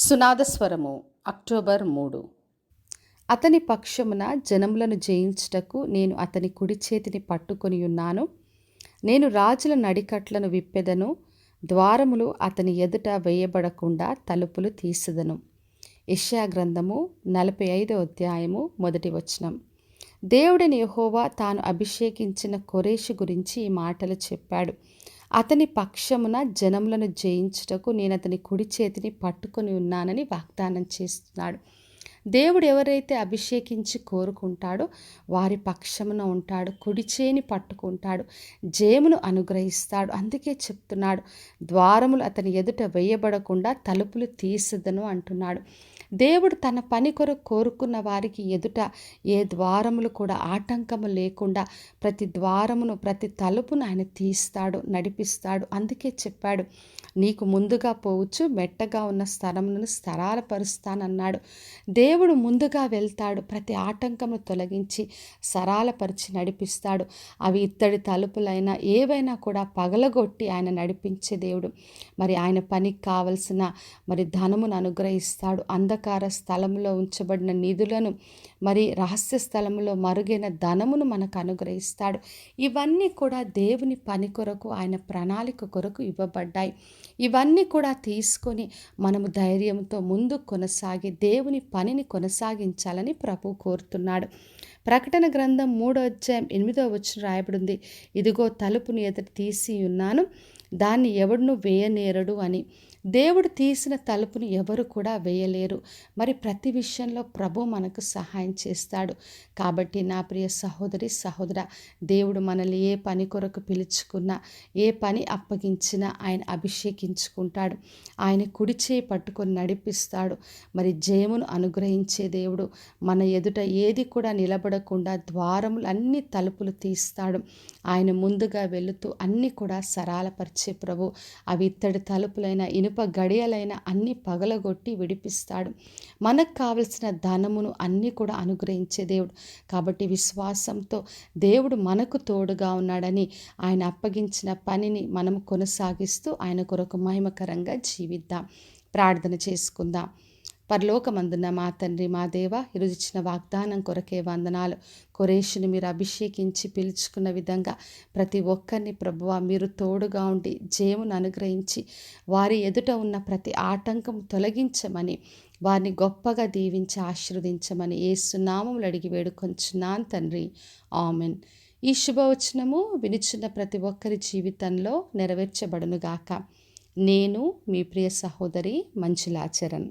సునాదస్వరము October 3. అతని పక్షమున జనములను జయించుటకు నేను అతని కుడి చేతిని పట్టుకొనియున్నాను. నేను రాజుల నడికట్లను విప్పెదను, ద్వారములు అతని ఎదుట వేయబడకుండా తలుపులు తీసెదను. యెషయా గ్రంథము 45వ అధ్యాయము 1వ వచనం. దేవుడైన యెహోవా తాను అభిషేకించిన కోరెషు గురించి ఈ మాటలు చెప్పాడు. అతని పక్షమున జనములను జయించుటకు నేను అతని కుడి చేతిని పట్టుకొని ఉన్నానని వాగ్దానం చేస్తున్నాడు. దేవుడు ఎవరైతే అభిషేకించి కోరుకుంటాడో వారి పక్షమున ఉంటాడు, కుడి చేయిని పట్టుకుంటాడు, జయమును అనుగ్రహిస్తాడు. అందుకే చెప్తున్నాడు, ద్వారములు అతని ఎదుట వేయబడకుండా తలుపులు తీసెదను అంటున్నాడు. దేవుడు తన పని కొరకు కోరుకున్న వారికి ఎదుట ఏ ద్వారములు కూడా ఆటంకము లేకుండా ప్రతి ద్వారమును, ప్రతి తలుపును ఆయన తీస్తాడు, నడిపిస్తాడు. అందుకే చెప్పాడు, నీకు ముందుగా పోవచ్చు, మెట్టగా ఉన్న స్థలములను సరాలపరుస్తానన్నాడు. దేవుడు ముందుగా వెళ్తాడు, ప్రతి ఆటంకమును తొలగించి సరాలపరిచి నడిపిస్తాడు. అవి ఇత్తడి తలుపులైనా ఏవైనా కూడా పగలగొట్టి ఆయన నడిపించే దేవుడు. మరి ఆయన పనికి కావలసిన ధనమును అనుగ్రహిస్తాడు. అంధకార స్థలంలో ఉంచబడిన నిధులను, రహస్య స్థలంలో మరుగైన ధనమును మనకు అనుగ్రహిస్తాడు. ఇవన్నీ కూడా దేవుని పని కొరకు, ఆయన ప్రణాళిక కొరకు ఇవ్వబడ్డాయి. ఇవన్నీ కూడా తీసుకొని మనము ధైర్యంతో ముందు కొనసాగి దేవుని పనిని కొనసాగించాలని ప్రభువు కోరుతున్నాడు. ప్రకటన గ్రంథం 3వ అధ్యాయం 8వ వచనం రాయబడింది, ఇదిగో తలుపుని ఎదుట తీసి ఉన్నాను, దాన్ని ఎవడును వేయనేరడు అని. దేవుడు తీసిన తలుపుని ఎవరు కూడా వేయలేరు. ప్రతి విషయంలో ప్రభు మనకు సహాయం చేస్తాడు. కాబట్టి నా ప్రియ సహోదరి సహోదర, దేవుడు మనల్ని ఏ పని కొరకు పిలుచుకున్నా, ఏ పని అప్పగించినా ఆయన అభిషేకించుకుంటాడు. ఆయన కుడి చేయి పట్టుకొని నడిపిస్తాడు. జయమును అనుగ్రహించే దేవుడు. మన ఎదుట ఏది కూడా నిలబడకుండా ద్వారములు అన్ని తలుపులు తీస్తాడు. ఆయన ముందుగా వెళుతూ అన్నీ కూడా సరాలపరిచే ప్రభు. అవి ఇత్తడి తలుపులైన, ఇనుప గడియలైన అన్ని పగలగొట్టి విడిపిస్తాడు. మనకు కావలసిన ధనమును అన్నీ కూడా అనుగ్రహించే దేవుడు. కాబట్టి విశ్వాసంతో దేవుడు మనకు తోడుగా ఉన్నాడని ఆయన అప్పగించిన పనిని మనం కొనసాగిస్తూ ఆయన కొరకు మహిమకరంగా జీవిద్దాం. ప్రార్థన చేసుకుందాం. పరలోకమందున్న మా తండ్రి, మా దేవ, ఈరోజు ఇచ్చిన వాగ్దానం కొరకే వందనాలు. కోరెషుని మీరు అభిషేకించి పిలుచుకున్న విధంగా ప్రతి ఒక్కరిని ప్రభువా మీరు తోడుగా ఉండి జయమును అనుగ్రహించి వారి ఎదుట ఉన్న ప్రతి ఆటంకం తొలగించమని, వారిని గొప్పగా దీవించి ఆశీర్వదించమని యేసు నామములో అడిగి వేడుకొంచున్నాను తండ్రి, ఆమెన్. ఈ శుభవచనము వినిచున్న ప్రతి ఒక్కరి జీవితంలో నెరవేర్చబడునుగాక. నేను మీ ప్రియ సహోదరి మంజులా చరణ్.